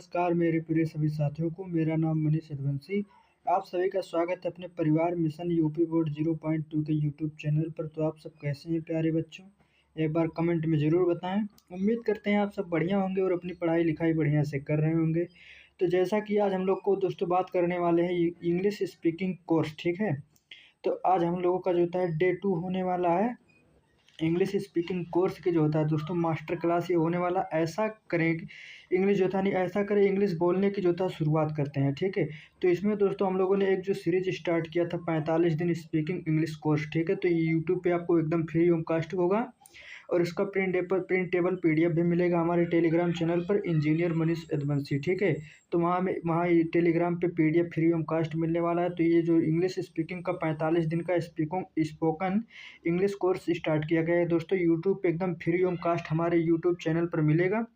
नमस्कार मेरे प्रिय सभी साथियों को। मेरा नाम मनीष यदुवंशी। आप सभी का स्वागत है अपने परिवार मिशन यूपी बोर्ड 0.2 के यूट्यूब चैनल पर। तो आप सब कैसे हैं प्यारे बच्चों? एक बार कमेंट में ज़रूर बताएं। उम्मीद करते हैं आप सब बढ़िया होंगे और अपनी पढ़ाई लिखाई बढ़िया से कर रहे होंगे। तो जैसा कि आज हम लोग को दोस्तों बात करने वाले हैं इंग्लिश स्पीकिंग कोर्स, ठीक है। तो आज हम लोगों का जो होता है डे 2 होने वाला है इंग्लिश स्पीकिंग कोर्स के जो होता है दोस्तों मास्टर क्लास ये होने वाला। ऐसा करें कि इंग्लिश जो था नहीं ऐसा करें इंग्लिश बोलने की जो था शुरुआत करते हैं, ठीक है। तो इसमें दोस्तों हम लोगों ने एक जो सीरीज स्टार्ट किया था 45 दिन स्पीकिंग इंग्लिश कोर्स, ठीक है। तो ये यूट्यूब पे आपको एकदम फ्री ऑफ कास्ट होगा और इसका प्रिंटेबल पीडीएफ भी मिलेगा हमारे टेलीग्राम चैनल पर इंजीनियर मनीष यदुवंशी, ठीक है। तो वहाँ टेलीग्राम पे पीडीएफ फ्री ऑफ कास्ट मिलने वाला है। तो ये जो इंग्लिश स्पीकिंग का 45 दिन का स्पोकन इंग्लिश कोर्स स्टार्ट किया गया है दोस्तों, यूट्यूब पे एकदम फ्री ऑफ कास्ट हमारे यूट्यूब चैनल पर मिलेगा।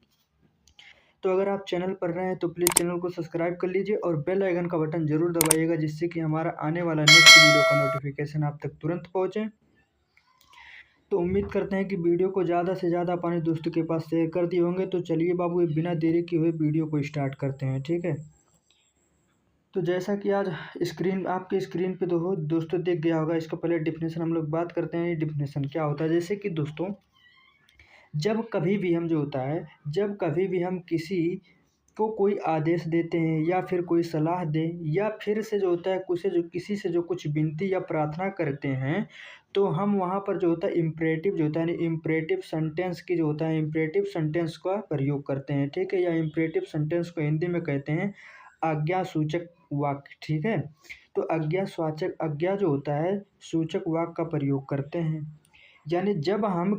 तो अगर आप चैनल पर रहे हैं तो प्लीज़ चैनल को सब्सक्राइब कर लीजिए और बेल आइकन का बटन ज़रूर दबाइएगा, जिससे कि हमारा आने वाला नेक्स्ट वीडियो का नोटिफिकेशन आप तक तुरंत पहुँचे। तो उम्मीद करते हैं कि वीडियो को ज़्यादा से ज़्यादा अपने दोस्तों के पास शेयर कर दिए होंगे। तो चलिए बाबू ये बिना देरी किए हुए वीडियो को स्टार्ट करते हैं, ठीक है। तो जैसा कि आज आपके स्क्रीन पे तो दोस्तों देख गया होगा, इसका पहले डिफिनेशन हम लोग बात करते हैं। ये डिफिनेशन क्या होता है, जैसे कि दोस्तों जब कभी भी हम जो होता है जब कभी भी हम किसी को कोई आदेश देते हैं या फिर कोई सलाह दें या फिर से जो होता है किसी से जो कुछ विनती या प्रार्थना करते हैं, तो हम वहाँ पर जो होता है इम्परेटिव जो होता है इम्परेटिव सेंटेंस की जो होता है इम्परेटिव सेंटेंस का प्रयोग करते हैं, ठीक है। या इम्परेटिव सेंटेंस को हिंदी में कहते हैं आज्ञा सूचक वाक्य, ठीक है। तो आज्ञा जो होता है सूचक वाक्य का प्रयोग करते हैं। यानी जब हम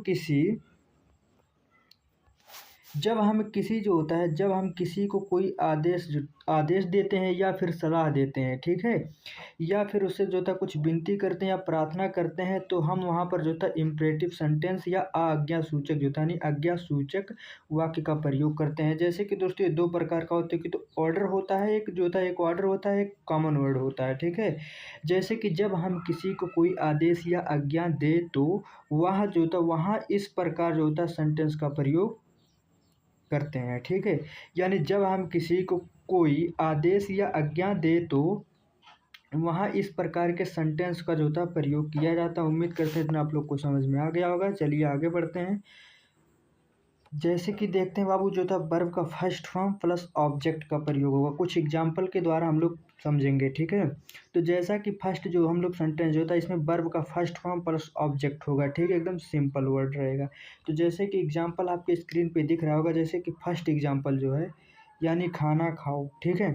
किसी को कोई आदेश देते हैं या फिर सलाह देते हैं, ठीक है, या फिर उससे जो था कुछ विनती करते हैं या प्रार्थना करते हैं, तो हम वहाँ पर जो था इम्परेटिव सेंटेंस या आज्ञा सूचक जो था नहीं आज्ञा सूचक वाक्य का प्रयोग करते हैं। जैसे कि दोस्तों ये दो प्रकार का होता है कि तो ऑर्डर होता है, एक ऑर्डर होता है, एक कॉमन वर्ड होता है, ठीक है। जैसे कि जब हम किसी को कोई आदेश या आज्ञा दे तो वहाँ इस प्रकार जो होता है सेंटेंस का प्रयोग करते हैं, ठीक है। यानी जब हम किसी को कोई आदेश या आज्ञा दे तो वहाँ इस प्रकार के सेंटेंस का जो था प्रयोग किया जाता है। उम्मीद करते हैं इतना आप लोग को समझ में आ गया होगा। चलिए आगे बढ़ते हैं। जैसे कि देखते हैं बाबू जो था वर्ब का फर्स्ट फॉर्म प्लस ऑब्जेक्ट का प्रयोग होगा। कुछ एग्जाम्पल के द्वारा हम लोग समझेंगे, ठीक है। तो जैसा कि फर्स्ट जो हम लोग सेंटेंस जो होता है इसमें वर्ब का फर्स्ट फॉर्म प्लस ऑब्जेक्ट होगा, ठीक है, एकदम सिंपल वर्ड रहेगा। तो जैसे कि एग्जाम्पल आपके स्क्रीन पे दिख रहा होगा, जैसे कि फर्स्ट एग्जाम्पल जो है यानी खाना खाओ, ठीक है।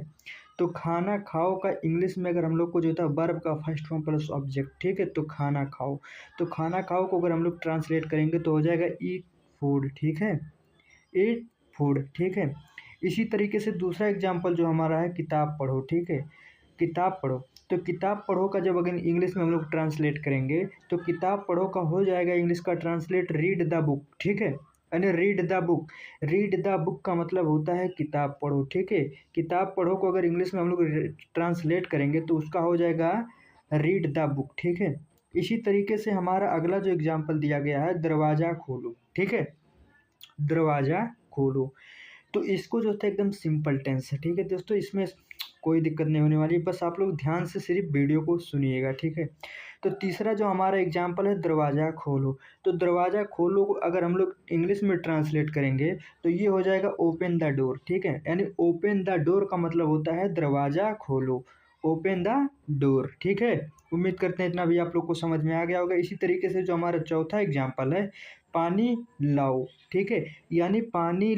तो खाना खाओ का इंग्लिश में अगर हम लोग को जो था वर्ब का फर्स्ट फॉर्म प्लस ऑब्जेक्ट, ठीक है, तो खाना खाओ। तो खाना खाओ को अगर हम लोग ट्रांसलेट करेंगे तो हो जाएगा ईट फूड, ठीक है, ईट फूड, ठीक है। इसी तरीके से दूसरा एग्जाम्पल जो हमारा है किताब पढ़ो, ठीक है, किताब पढ़ो। तो किताब पढ़ो का जब अगर इंग्लिश में हम लोग ट्रांसलेट करेंगे तो किताब पढ़ो का हो जाएगा इंग्लिश का ट्रांसलेट रीड द बुक, ठीक है, यानी रीड द बुक का मतलब होता है किताब पढ़ो, ठीक है। किताब पढ़ो को अगर इंग्लिश में हम लोग ट्रांसलेट करेंगे तो उसका हो जाएगा रीड द बुक, ठीक है। इसी तरीके से हमारा अगला जो एग्जाम्पल दिया गया है दरवाज़ा खोलो, ठीक है, दरवाज़ा खोलो। तो इसको जो था एकदम सिंपल टेंस है, ठीक है दोस्तों, इसमें कोई दिक्कत नहीं होने वाली, बस आप लोग ध्यान से सिर्फ वीडियो को सुनिएगा, ठीक है। तो तीसरा जो हमारा एग्जाम्पल है दरवाज़ा खोलो। तो दरवाज़ा खोलो को अगर हम लोग इंग्लिश में ट्रांसलेट करेंगे तो ये हो जाएगा ओपन द डोर, ठीक है। यानी ओपन द डोर का मतलब होता है दरवाज़ा खोलो, ओपन द डोर, ठीक है। उम्मीद करते हैं इतना भी आप लोग को समझ में आ गया होगा। इसी तरीके से जो हमारा चौथा एग्जाम्पल है पानी लाओ, ठीक है, यानी पानी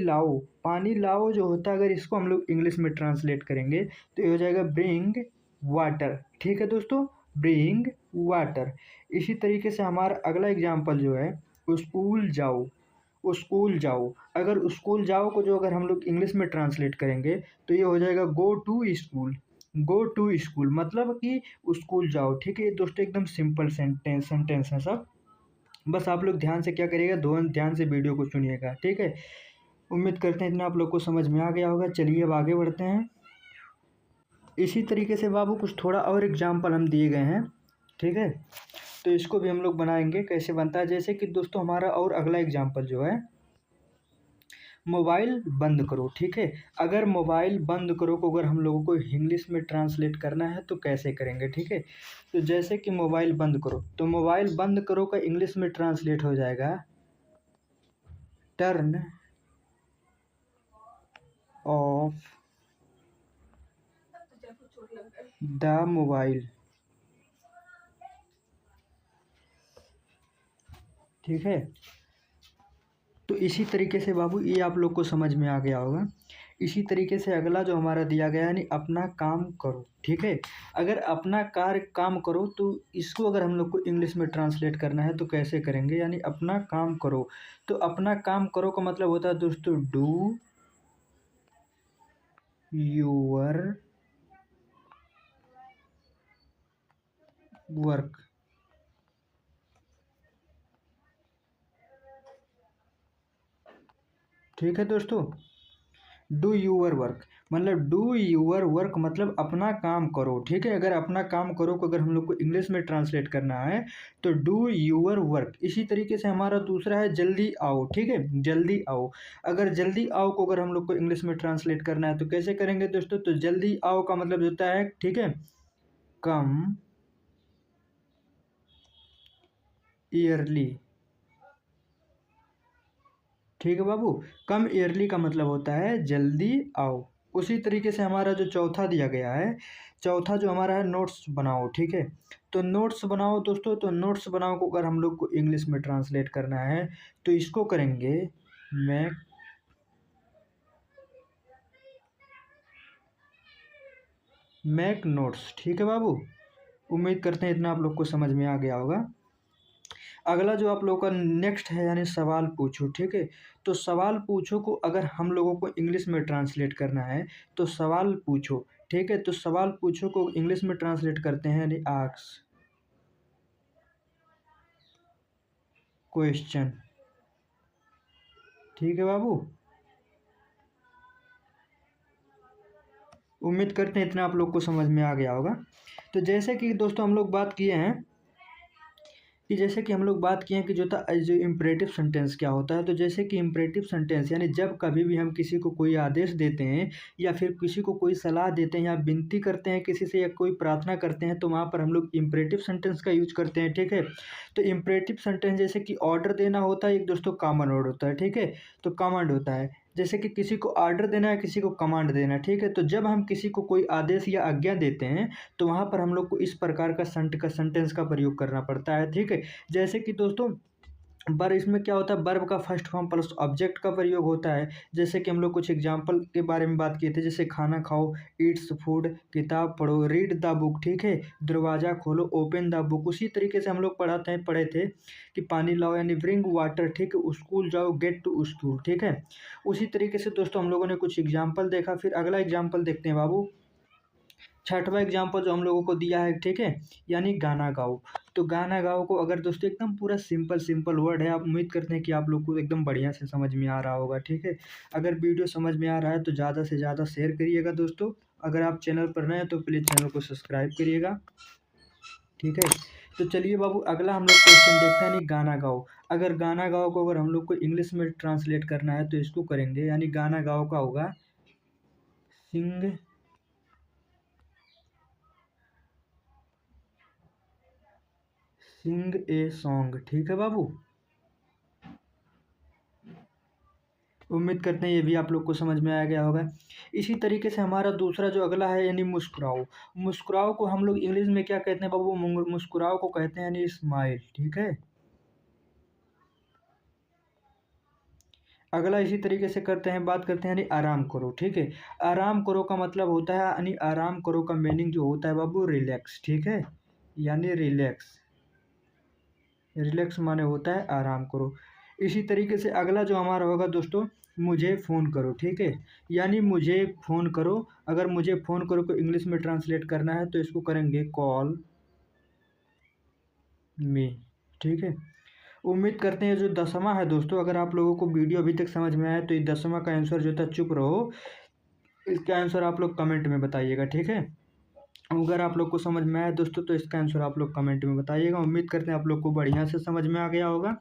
लाओ जो होता है अगर इसको हम लोग इंग्लिश में ट्रांसलेट करेंगे तो ये हो जाएगा ब्रिंग वाटर, ठीक है दोस्तों, ब्रिंग वाटर। इसी तरीके से हमारा अगला एग्जाम्पल जो है स्कूल जाओ अगर स्कूल जाओ को जो अगर हम लोग इंग्लिश में ट्रांसलेट करेंगे तो ये हो जाएगा गो टू स्कूल मतलब कि स्कूल जाओ, ठीक है दोस्तों, एकदम सिंपल सेंटेंस है सब। बस आप लोग ध्यान से क्या करिएगा, ध्यान से वीडियो को सुनिएगा, ठीक है। उम्मीद करते हैं इतना आप लोग को समझ में आ गया होगा। चलिए अब आगे बढ़ते हैं। इसी तरीके से बाबू कुछ थोड़ा और एग्जाम्पल हम दिए गए हैं, ठीक है, तो इसको भी हम लोग बनाएंगे। कैसे बनता है, जैसे कि दोस्तों हमारा और अगला एग्जाम्पल जो है मोबाइल बंद करो, ठीक है। अगर मोबाइल बंद करो को अगर हम लोगों को इंग्लिश में ट्रांसलेट करना है तो कैसे करेंगे, ठीक है। तो जैसे कि मोबाइल बंद करो, तो मोबाइल बंद करो का इंग्लिश में ट्रांसलेट हो जाएगा टर्न ऑफ द मोबाइल, ठीक है। तो इसी तरीके से बाबू ये आप लोग को समझ में आ गया होगा। इसी तरीके से अगला जो हमारा दिया गया है, यानी अपना काम करो, ठीक है। अगर अपना कार्य काम करो तो इसको अगर हम लोग को इंग्लिश में ट्रांसलेट करना है तो कैसे करेंगे, यानी अपना काम करो। तो अपना काम करो का मतलब होता है दोस्तों डू योर वर्क, ठीक है दोस्तों। डू यूअर वर्क मतलब डू यूअर वर्क मतलब अपना काम करो, ठीक है। अगर अपना काम करो को अगर हम लोग को इंग्लिश में ट्रांसलेट करना है तो डू यूअर वर्क। इसी तरीके से हमारा दूसरा है जल्दी आओ, ठीक है, जल्दी आओ। अगर जल्दी आओ को अगर हम लोग को इंग्लिश में ट्रांसलेट करना है तो कैसे करेंगे दोस्तों, तो जल्दी आओ का मतलब होता है, ठीक है, कम ईयरली, ठीक है बाबू। कम ईयरली का मतलब होता है जल्दी आओ। उसी तरीके से हमारा जो चौथा दिया गया है, चौथा जो हमारा है नोट्स बनाओ, ठीक है। तो नोट्स बनाओ दोस्तों, तो नोट्स बनाओ को अगर हम लोग को इंग्लिश में ट्रांसलेट करना है तो इसको करेंगे मैक मैक नोट्स, ठीक है बाबू। उम्मीद करते हैं इतना आप लोग को समझ में आ गया होगा। अगला जो आप लोगों का नेक्स्ट है यानी सवाल पूछो, ठीक है। तो सवाल पूछो को अगर हम लोगों को इंग्लिश में ट्रांसलेट करना है तो सवाल पूछो, ठीक है। तो सवाल पूछो को इंग्लिश में ट्रांसलेट करते हैं यानी आस्क क्वेश्चन, ठीक है बाबू। उम्मीद करते हैं इतना आप लोग को समझ में आ गया होगा। तो जैसे कि दोस्तों हम लोग बात किए हैं कि जैसे कि हम लोग बात किए हैं कि जो इम्परेटिव सेंटेंस क्या होता है। तो जैसे कि इम्परेटिव सेंटेंस यानी जब कभी भी हम किसी को कोई आदेश देते हैं या फिर किसी को कोई सलाह देते हैं या विनती करते हैं किसी से या कोई प्रार्थना करते हैं तो वहाँ पर हम लोग इम्परेटिव सेंटेंस का यूज करते हैं, ठीक है। तो इम्परेटिव सेंटेंस जैसे कि ऑर्डर देना होता है, एक दोस्तों कॉमन वर्ड होता है, ठीक है। तो कमांड होता है, जैसे कि किसी को ऑर्डर देना है, किसी को कमांड देना है, ठीक है। तो जब हम किसी को कोई आदेश या आज्ञा देते हैं तो वहाँ पर हम लोग को इस प्रकार का सेंटेंस का प्रयोग करना पड़ता है, ठीक है। जैसे कि दोस्तों इसमें क्या होता है, वर्ब का फर्स्ट फॉर्म प्लस ऑब्जेक्ट का प्रयोग होता है। जैसे कि हम लोग कुछ एग्जाम्पल के बारे में बात किए थे, जैसे खाना खाओ, ईट्स फूड, किताब पढ़ो, रीड द बुक, ठीक है, दरवाज़ा खोलो, ओपन द बुक। उसी तरीके से हम लोग पढ़े थे कि पानी लाओ यानी ब्रिंग वाटर, ठीक है, स्कूल जाओ, गेट टू स्कूल, ठीक है। उसी तरीके से दोस्तों हम लोगों ने कुछ एग्जाम्पल देखा, फिर अगला एग्जाम्पल देखते हैं बाबू। छठवां एग्जाम्पल जो हम लोगों को दिया है, ठीक है, यानी गाना गाओ। तो गाना गाओ को अगर दोस्तों एकदम पूरा सिंपल सिंपल वर्ड है, आप उम्मीद करते हैं कि आप लोग को एकदम बढ़िया से समझ में आ रहा होगा, ठीक है। अगर वीडियो समझ में आ रहा है तो ज़्यादा से ज़्यादा शेयर करिएगा दोस्तों। अगर आप चैनल पर नए हैं तो प्लीज़ चैनल को सब्सक्राइब करिएगा, ठीक है। तो चलिए बाबू अगला हम लोग क्वेश्चन देखते हैं, यानी गाना गाओ। अगर गाना गाओ को अगर हम लोग को इंग्लिश में ट्रांसलेट करना है तो इसको करेंगे, यानी गाना गाओ का होगा सिंग सिंग ए सॉन्ग, ठीक है बाबू। उम्मीद करते हैं ये भी आप लोग को समझ में आ गया होगा। इसी तरीके से हमारा दूसरा जो अगला है यानी मुस्कुराओ। मुस्कुराओ को हम लोग इंग्लिश में क्या कहते हैं बाबू, मुस्कुराओ को कहते हैं यानी स्माइल, ठीक है। अगला इसी तरीके से करते हैं, बात करते हैं यानी आराम करो, ठीक है। आराम करो का मतलब होता है, यानी आराम करो का मीनिंग जो होता है बाबू रिलैक्स, ठीक है, यानी रिलैक्स। रिलैक्स माने होता है आराम करो। इसी तरीके से अगला जो हमारा होगा दोस्तों, मुझे फ़ोन करो, ठीक है, यानी मुझे फ़ोन करो। अगर मुझे फ़ोन करो को इंग्लिश में ट्रांसलेट करना है तो इसको करेंगे कॉल मी, ठीक है। उम्मीद करते हैं जो 10वां है दोस्तों, अगर आप लोगों को वीडियो अभी तक समझ में आया तो ये 10वां का आंसर जो था चुप रहो, इसका आंसर आप लोग कमेंट में बताइएगा, ठीक है। अगर आप लोग को समझ में आया दोस्तों तो इसका आंसर आप लोग कमेंट में बताइएगा। उम्मीद करते हैं आप लोग को बढ़िया से समझ में आ गया होगा।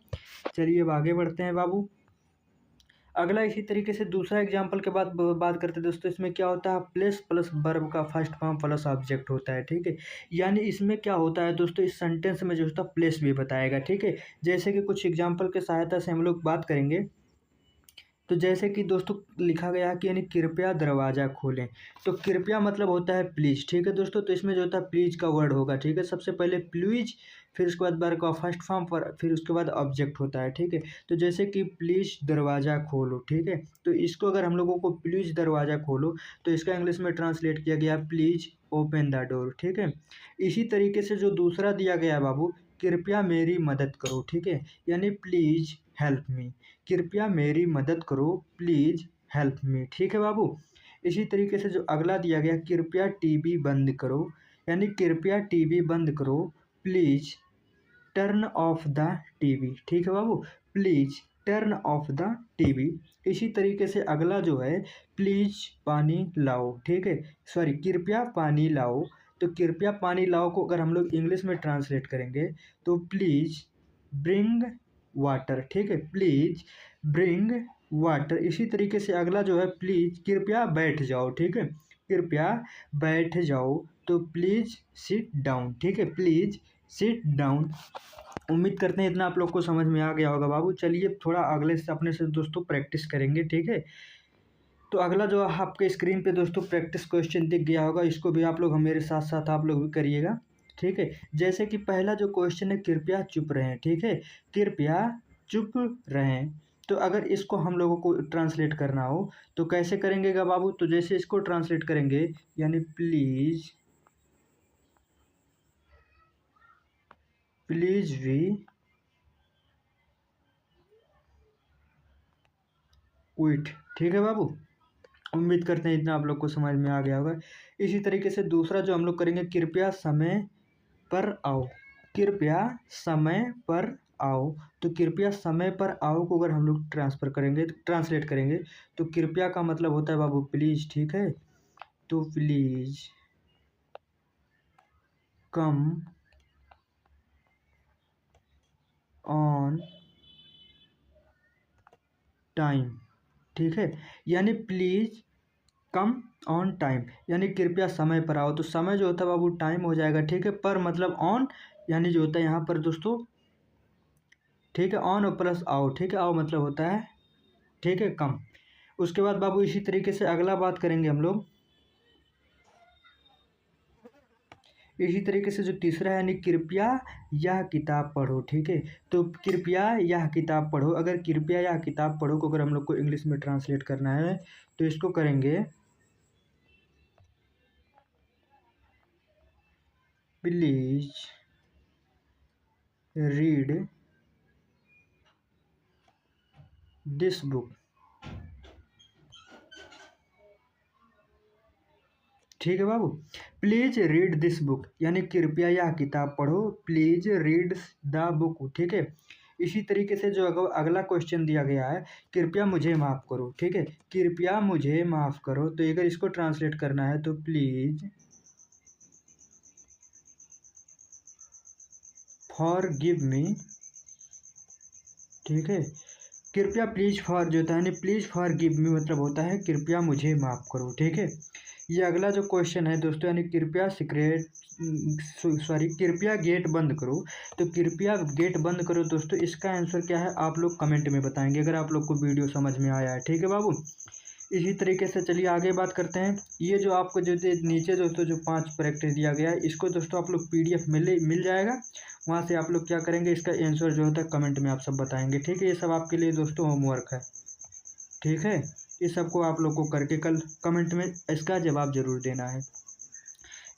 चलिए अब आगे बढ़ते हैं बाबू। अगला इसी तरीके से दूसरा एग्जाम्पल के बाद बात करते हैं दोस्तों। इसमें क्या होता है, प्लेस प्लस वर्ब का फर्स्ट फॉर्म प्लस ऑब्जेक्ट होता है, ठीक है। यानी इसमें क्या होता है दोस्तों, इस सेंटेंस में जो होता है प्लेस भी बताएगा, ठीक है। जैसे कि कुछ एग्जाम्पल के सहायता से हम लोग बात करेंगे। तो जैसे कि दोस्तों लिखा गया है कि यानी कृपया दरवाज़ा खोलें। तो कृपया मतलब होता है प्लीज़, ठीक है दोस्तों। तो इसमें जो होता है प्लीज़ का वर्ड होगा, ठीक है। सबसे पहले प्लीज़, फिर उसके बाद वर्ब का फर्स्ट फॉर्म पर, फिर उसके बाद ऑब्जेक्ट होता है, ठीक है। तो जैसे कि प्लीज़ दरवाज़ा खोलो, ठीक है। तो इसको अगर हम लोगों को प्लीज़ दरवाज़ा खोलो, तो इसका इंग्लिश में ट्रांसलेट किया गया प्लीज़ ओपन द डोर, ठीक है। इसी तरीके से जो दूसरा दिया गया है बाबू, कृपया मेरी मदद करो, ठीक है। यानी प्लीज़ हेल्प मी, कृपया मेरी मदद करो, प्लीज़ हेल्प मी, ठीक है बाबू। इसी तरीके से जो अगला दिया गया, कृपया टीवी बंद करो, यानी कृपया टीवी बंद करो, please turn off the TV, ठीक है बाबू। Please turn off the TV. इसी तरीके से अगला जो है, प्लीज़ पानी लाओ, ठीक है। सॉरी, कृपया पानी लाओ। तो कृपया पानी लाओ को अगर हम लोग इंग्लिश में ट्रांसलेट करेंगे, तो प्लीज़ ब्रिंग वाटर, ठीक है। Please bring water. इसी तरीके से अगला जो है, प्लीज़ कृपया बैठ जाओ, ठीक है। कृपया बैठ जाओ। तो प्लीज़ सिट डाउन, ठीक है। Please sit down. उम्मीद करते हैं इतना आप लोग को समझ में आ गया होगा बाबू। चलिए थोड़ा अगले से अपने से दोस्तों प्रैक्टिस करेंगे, ठीक है। तो अगला जो आपके स्क्रीन पे दोस्तों प्रैक्टिस क्वेश्चन दिख गया होगा, इसको भी आप लोग मेरे साथ साथ आप लोग भी करिएगा, ठीक है। जैसे कि पहला जो क्वेश्चन है, कृपया चुप रहें, ठीक है। कृपया चुप रहें। तो अगर इसको हम लोगों को ट्रांसलेट करना हो तो कैसे करेंगे बाबू? तो जैसे इसको ट्रांसलेट करेंगे, यानी प्लीज़ प्लीज़ भी क्विट, ठीक है बाबू। उम्मीद करते हैं इतना आप लोग को समझ में आ गया होगा। इसी तरीके से दूसरा जो हम लोग करेंगे, कृपया समय पर आओ, कृपया समय पर आओ। तो कृपया समय पर आओ को अगर हम लोग ट्रांसफ़र करेंगे, ट्रांसलेट करेंगे, तो कृपया का मतलब होता है बाबू प्लीज़, ठीक है। तो प्लीज़ कम ऑन टाइम, ठीक है। यानी प्लीज़ कम ऑन टाइम, यानी कृपया समय पर आओ। तो समय जो होता है बाबू टाइम हो जाएगा, ठीक है। पर मतलब ऑन, यानी जो होता है यहाँ पर दोस्तों, ठीक है, ऑन और प्लस आओ, ठीक है। आओ मतलब होता है, ठीक है, कम। उसके बाद बाबू इसी तरीके से अगला बात करेंगे हम लोग। इसी तरीके से जो तीसरा है, यानी कृपया यह किताब पढ़ो, ठीक है। तो कृपया यह किताब पढ़ो, अगर कृपया यह किताब पढ़ो को अगर हम लोग को इंग्लिश में ट्रांसलेट करना है, तो इसको करेंगे प्लीज रीड दिस बुक, ठीक है बाबू। प्लीज रीड दिस बुक, यानी कृपया यह किताब पढ़ो, प्लीज रीड द बुक, ठीक है। इसी तरीके से जो अगला क्वेश्चन दिया गया है, कृपया मुझे माफ़ करो, ठीक है। कृपया मुझे माफ़ करो। तो अगर इसको ट्रांसलेट करना है, तो प्लीज फॉर गिव मी, ठीक है। कृपया प्लीज़ फॉर जो होता है, यानी प्लीज़ फॉर गिव मी मतलब होता है कृपया मुझे माफ़ करो, ठीक है। ये अगला जो क्वेश्चन है दोस्तों, यानी कृपया सिगरेट, सॉरी, कृपया गेट बंद करो। तो कृपया गेट बंद करो दोस्तों, इसका आंसर क्या है आप लोग कमेंट में बताएंगे, अगर आप लोग को वीडियो समझ में आया है, ठीक है बाबू। इसी तरीके से चलिए आगे बात करते हैं। ये जो आपको जो नीचे दोस्तों जो 5 प्रैक्टिस दिया गया है, इसको दोस्तों आप लोग PDF मिल जाएगा, वहाँ से आप लोग क्या करेंगे, इसका आंसर जो होता है कमेंट में आप सब बताएंगे, ठीक है। ये सब आपके लिए दोस्तों होमवर्क है, ठीक है। ये सबको आप लोग को करके कल कमेंट में इसका जवाब ज़रूर देना है।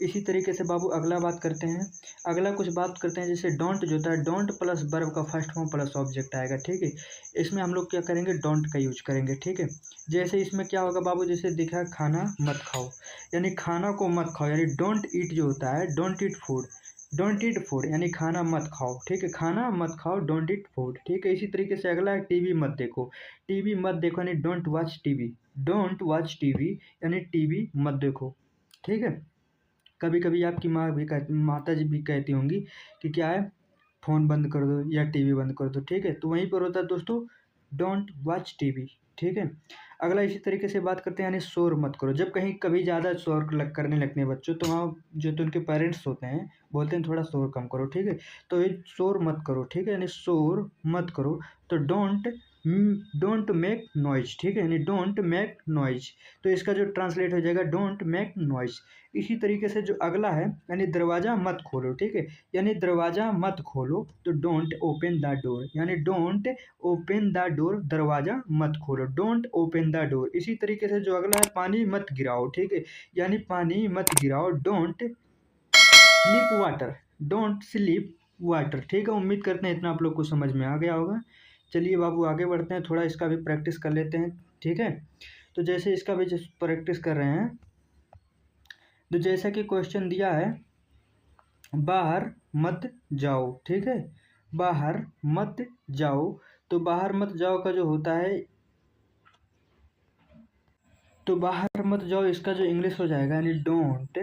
इसी तरीके से बाबू अगला बात करते हैं। अगला कुछ बात करते हैं, जैसे डोंट जो होता है, डोंट प्लस वर्ब का फर्स्ट फॉर्म प्लस ऑब्जेक्ट आएगा, ठीक है। इसमें हम लोग क्या करेंगे, डोंट का यूज करेंगे, ठीक है। जैसे इसमें क्या होगा बाबू, जैसे दिखा है खाना मत खाओ, यानी खाना को मत खाओ, यानी डोंट ईट जो होता है, don't eat food, don't eat food यानी खाना मत खाओ, ठीक है। खाना मत खाओ, डोंट ईट फूड, ठीक है। इसी तरीके से अगला है, टीवी मत देखो, टीवी मत देखो यानी don't watch TV, don't watch TV यानी टीवी मत देखो, ठीक है। कभी कभी आपकी माता जी भी कहती होंगी कि क्या है, फ़ोन बंद कर दो या टीवी बंद कर दो, ठीक है। तो वहीं पर होता है दोस्तों डोंट वॉच टीवी, ठीक है। अगला इसी तरीके से बात करते हैं, यानी शोर मत करो। जब कहीं कभी ज़्यादा शोर करने लगते हैं बच्चों, तो वहाँ जो तो उनके पेरेंट्स होते हैं बोलते हैं थोड़ा शोर कम करो, ठीक है। तो ये शोर मत करो, ठीक है, यानी शोर मत करो। तो डोंट मेक नॉइज, ठीक है, यानी डोंट मेक नॉइज। तो इसका जो ट्रांसलेट हो जाएगा डोंट मेक नॉइज। इसी तरीके से जो अगला है, यानी दरवाज़ा मत खोलो, ठीक है, यानी दरवाज़ा मत खोलो। तो डोंट ओपन द डोर, यानी डोंट ओपन द डोर, दरवाज़ा मत खोलो, डोंट ओपन द डोर। इसी तरीके से जो अगला है, पानी मत गिराओ, ठीक है, यानी पानी मत गिराओ, don't slip water, don't slip water, ठीक है। उम्मीद करते हैं इतना आप लोग को समझ में आ गया होगा। चलिए बाबू आगे बढ़ते हैं, थोड़ा इसका भी प्रैक्टिस कर लेते हैं, ठीक है। तो जैसे इसका भी प्रैक्टिस कर रहे हैं, तो जैसा कि क्वेश्चन दिया है, बाहर मत जाओ, ठीक है, बाहर मत जाओ। तो बाहर मत जाओ का जो होता है, तो बाहर मत जाओ इसका जो इंग्लिश हो जाएगा, यानी डोंट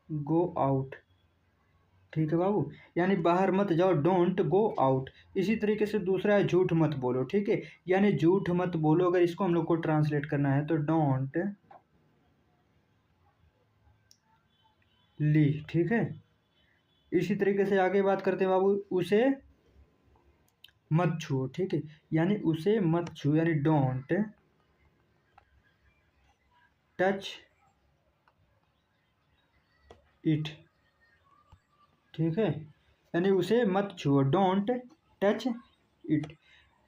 गो आउट, ठीक है बाबू, यानी बाहर मत जाओ, डोंट गो आउट। इसी तरीके से दूसरा है झूठ मत बोलो, ठीक है, यानी झूठ मत बोलो। अगर इसको हम लोग को ट्रांसलेट करना है तो डोंट ली, ठीक है। इसी तरीके से आगे बात करते हैं बाबू, उसे मत छुओ, ठीक है, यानी उसे मत छुओ, यानी डोंट टच इट, ठीक है, यानी उसे मत छुओ, डोंट टच इट।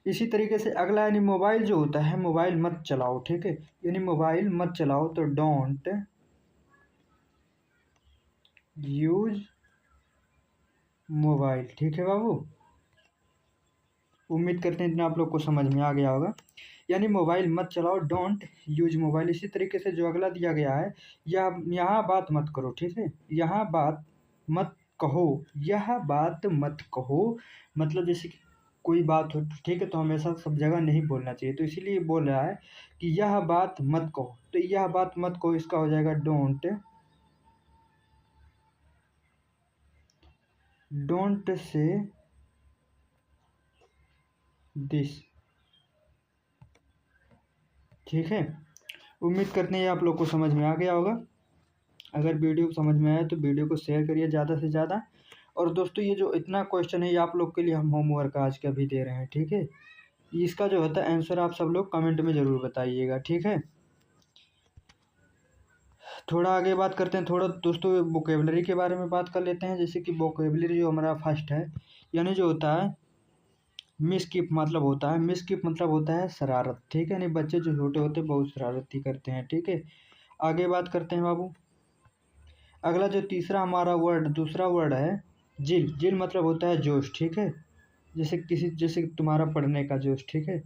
इसी तरीके से अगला, यानी मोबाइल जो होता है, मोबाइल मत चलाओ, ठीक है, यानी मोबाइल मत चलाओ। तो डोंट यूज मोबाइल, ठीक है बाबू। उम्मीद करते हैं इतना आप लोग को समझ में आ गया होगा, यानी मोबाइल मत चलाओ, डोंट यूज मोबाइल। इसी तरीके से जो अगला दिया गया है, यहाँ बात मत करो, ठीक है, यहाँ बात मत कहो, यह बात मत कहो, मतलब जैसे कि कोई बात हो, ठीक है, तो हमेशा सब जगह नहीं बोलना चाहिए, तो इसीलिए बोल रहा है कि यह बात मत कहो। तो यह बात मत कहो इसका हो जाएगा डोंट से दिस, ठीक है। उम्मीद करते हैं आप लोग को समझ में आ गया होगा। अगर वीडियो समझ में आए तो वीडियो को शेयर करिए ज़्यादा से ज़्यादा। और दोस्तों ये जो इतना क्वेश्चन है, ये आप लोग के लिए हम होमवर्क आज का भी दे रहे हैं, ठीक है। इसका जो होता है आंसर आप सब लोग कमेंट में ज़रूर बताइएगा, ठीक है। थोड़ा आगे बात करते हैं, थोड़ा दोस्तों वोकेबलरी के बारे में बात कर लेते हैं। जैसे कि वोकेबलरी जो हमारा फर्स्ट है, यानी जो होता है मिसकीप, मतलब होता है मिसकीप, मतलब होता है शरारत, ठीक है, यानी बच्चे जो छोटे होते हैं बहुत शरारती करते हैं, ठीक है। आगे बात करते हैं बाबू, अगला जो तीसरा हमारा वर्ड, दूसरा वर्ड है जिल। जिल मतलब होता है जोश, ठीक है, जैसे तुम्हारा पढ़ने का जोश, ठीक है,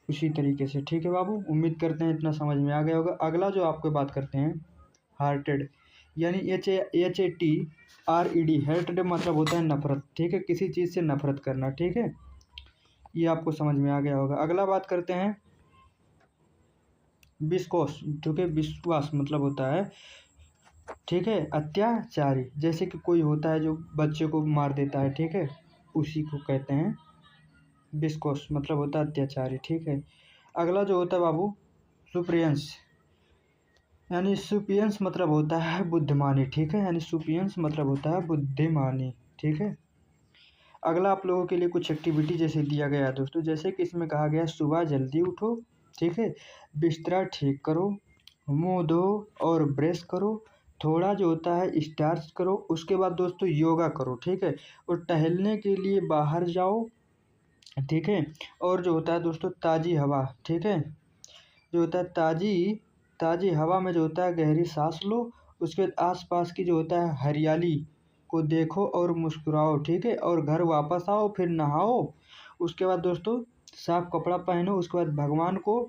उसी तरीके से, ठीक है बाबू। उम्मीद करते हैं इतना समझ में आ गया होगा। अगला जो आपको बात करते हैं, हार्टेड, यानी HATED, हार्टेड मतलब होता है नफरत, ठीक है, किसी चीज़ से नफरत करना, ठीक है, ये आपको समझ में आ गया होगा। अगला बात करते हैं विस्कोस, जो कि विश्वास मतलब होता है, ठीक है, अत्याचारी, जैसे कि कोई होता है जो बच्चे को मार देता है, ठीक है, उसी को कहते हैं विस्कोस, मतलब होता है अत्याचारी, ठीक है। अगला जो होता है बाबू सुप्रियंस, यानी सुपियंस मतलब होता है बुद्धिमानी, ठीक है, यानी सुपियंस मतलब होता है बुद्धिमानी, ठीक है। अगला आप लोगों के लिए कुछ एक्टिविटी जैसे दिया गया है दोस्तों, जैसे कि इसमें कहा गया सुबह जल्दी उठो, ठीक है, बिस्तर ठीक करो, मुंह धो और ब्रश करो, थोड़ा जो होता है स्टार्च करो, उसके बाद दोस्तों योगा करो, ठीक है, और टहलने के लिए बाहर जाओ, ठीक है, और जो होता है दोस्तों ताज़ी हवा, ठीक है, जो होता है ताज़ी ताज़ी हवा में जो होता है गहरी सांस लो, उसके बाद आसपास की जो होता है हरियाली को देखो और मुस्कुराओ, ठीक है, और घर वापस आओ, फिर नहाओ, उसके बाद दोस्तों साफ कपड़ा पहनो, उसके बाद भगवान को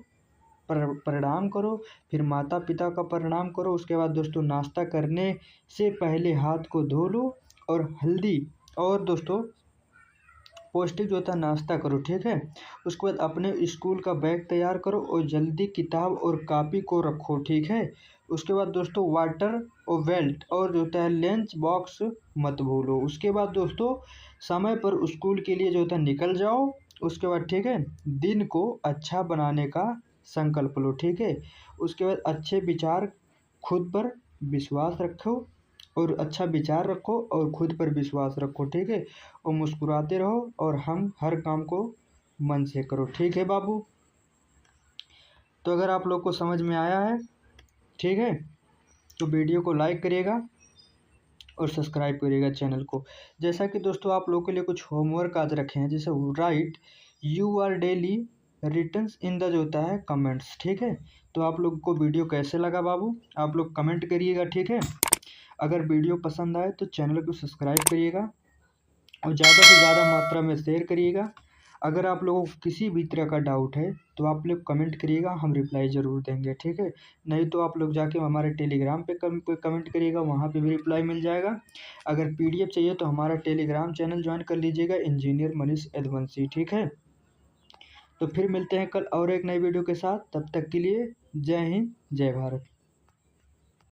प्रणाम करो, फिर माता पिता का प्रणाम करो, उसके बाद दोस्तों नाश्ता करने से पहले हाथ को धो लो और हल्दी और दोस्तों पौष्टिक जो होता है नाश्ता करो, ठीक है। उसके बाद अपने स्कूल का बैग तैयार करो और जल्दी किताब और कॉपी को रखो, ठीक है। उसके बाद दोस्तों वाटर और बेल्ट और जो होता है लंच बॉक्स मत भूलो। उसके बाद दोस्तों समय पर स्कूल के लिए जो होता है निकल जाओ। उसके बाद ठीक है, दिन को अच्छा बनाने का संकल्प लो, ठीक है। उसके बाद अच्छे विचार, खुद पर विश्वास रखो और अच्छा विचार रखो और खुद पर विश्वास रखो, ठीक है। और मुस्कुराते रहो और हम हर काम को मन से करो, ठीक है बाबू। तो अगर आप लोग को समझ में आया है, ठीक है, तो वीडियो को लाइक करिएगा और सब्सक्राइब करिएगा चैनल को। जैसा कि दोस्तों आप लोगों के लिए कुछ होमवर्क आज रखे हैं, जैसे write your daily returns in the जो होता है कमेंट्स, ठीक है। तो आप लोग को वीडियो कैसे लगा बाबू, आप लोग कमेंट करिएगा, ठीक है। अगर वीडियो पसंद आए तो चैनल को सब्सक्राइब करिएगा और ज़्यादा से ज़्यादा मात्रा में शेयर करिएगा। अगर आप लोगों को किसी भी तरह का डाउट है तो आप लोग कमेंट करिएगा, हम रिप्लाई ज़रूर देंगे, ठीक है। नहीं तो आप लोग जाके हमारे टेलीग्राम पे कमेंट करिएगा, वहाँ पे भी रिप्लाई मिल जाएगा। अगर पीडीएफ चाहिए तो हमारा टेलीग्राम चैनल ज्वाइन कर लीजिएगा, इंजीनियर मनीष यदुवंशी, ठीक है। तो फिर मिलते हैं कल और एक नई वीडियो के साथ, तब तक के लिए जय हिंद जय भारत।